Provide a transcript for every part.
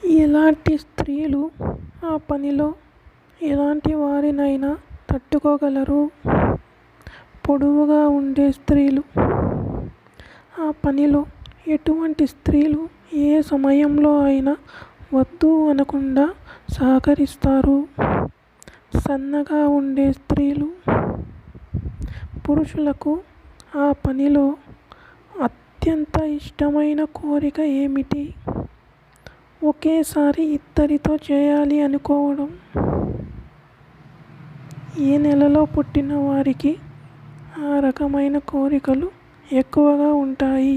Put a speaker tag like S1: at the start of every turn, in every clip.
S1: ఎలాంటి స్త్రీలు ఆ పనిలో ఎలాంటి వారినైనా తట్టుకోగలరు? పొడవుగా ఉండే స్త్రీలు. ఆ పనిలో ఎటువంటి స్త్రీలు ఏ సమయంలో అయినా వద్దు అనకుండా సహకరిస్తారు? సన్నగా ఉండే స్త్రీలు. పురుషులకు ఆ పనిలో అత్యంత ఇష్టమైన కోరిక ఏమిటి? ఒకేసారి ఇద్దరితో చేయాలి అనుకోవడం. ఏ నెలలో పుట్టిన వారికి ఆ రకమైన కోరికలు ఎక్కువగా ఉంటాయి?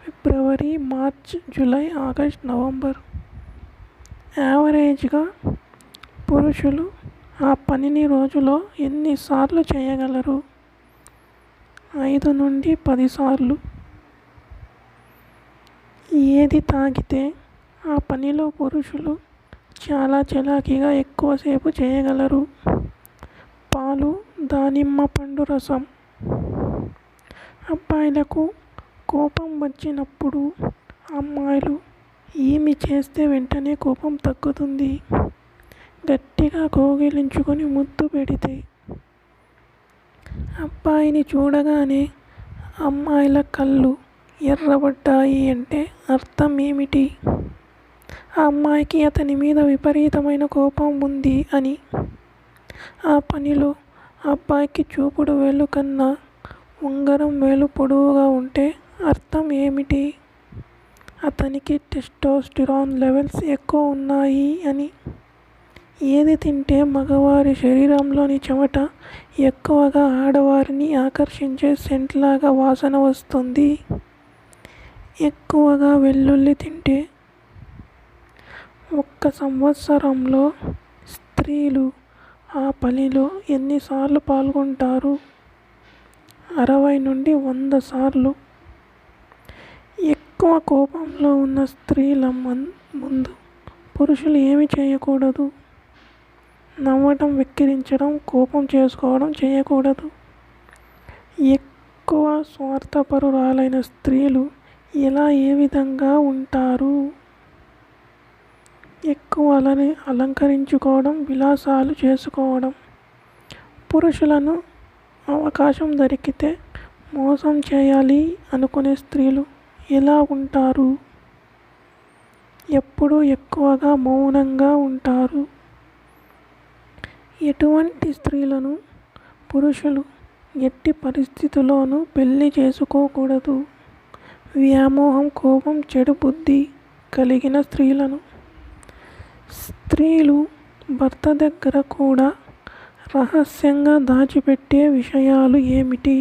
S1: ఫిబ్రవరి, మార్చ్, జూలై, ఆగస్ట్, నవంబర్. యావరేజ్గా పురుషులు ఆ పనిని రోజులో ఎన్నిసార్లు చేయగలరు? 5 నుండి 10 సార్లు. ఏది తాగితే ఆ పనిలో పురుషులు చాలా చలాకీగా ఎక్కువసేపు చేయగలరు? పాలు, దానిమ్మ పండు రసం. అబ్బాయిలకు కోపం వచ్చినప్పుడు అమ్మాయిలు ఏమి చేస్తే వెంటనే కోపం తగ్గుతుంది? గట్టిగా కౌగిలించుకొని ముద్దు పెడితే. అబ్బాయిని చూడగానే అమ్మాయిల కళ్ళు ఎర్రబడ్డాయి అంటే అర్థం ఏమిటి? ఆ అమ్మాయికి అతని మీద విపరీతమైన కోపం ఉంది అని. ఆ పనిలో అబ్బాయికి చూపుడు వేలు కన్నా ఉంగరం వేలు పొడవుగా ఉంటే అర్థం ఏమిటి? అతనికి టెస్టోస్టిరాన్ లెవెల్స్ ఎక్కువ ఉన్నాయి అని. ఏది తింటే మగవారి శరీరంలోని చెమట ఎక్కువగా ఆడవారిని ఆకర్షించే సెంట్ లాగా వాసన వస్తుంది? ఎక్కువగా వెల్లుల్లి తింటే. 1 సంవత్సరంలో స్త్రీలు ఆ పనిలో ఎన్నిసార్లు పాల్గొంటారు? 60 నుండి 100 సార్లు. ఎక్కువ కోపంలో ఉన్న స్త్రీల ముందు పురుషులు ఏమి చేయకూడదు? నవ్వడం, వెక్కిరించడం, కోపం చేసుకోవడం చేయకూడదు. ఎక్కువ స్వార్థపరురాలైన స్త్రీలు ఎలా ఏ విధంగా ఉంటారు? ఎక్కువ అలంకరించుకోవడం, విలాసాలు చేసుకోవడం. పురుషులను అవకాశం దొరికితే మోసం చేయాలి అనుకునే స్త్రీలు ఎలా ఉంటారు? ఎప్పుడూ ఎక్కువగా మౌనంగా ఉంటారు. ఎటువంటి స్త్రీలను పురుషులు ఎట్టి పరిస్థితుల్లోనూ పెళ్లి చేసుకోకూడదు? వ్యామోహం, కోపం, చెడు బుద్ధి కలిగిన స్త్రీలను. స్త్రీలు భర్త దగ్గర కూడా రహస్యంగా దాచిపెట్టే విషయాలు ఏమిటి?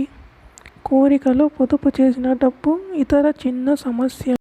S1: కోరికలు, పొదుపు చేసిన డబ్బు, ఇతర చిన్న సమస్యలు.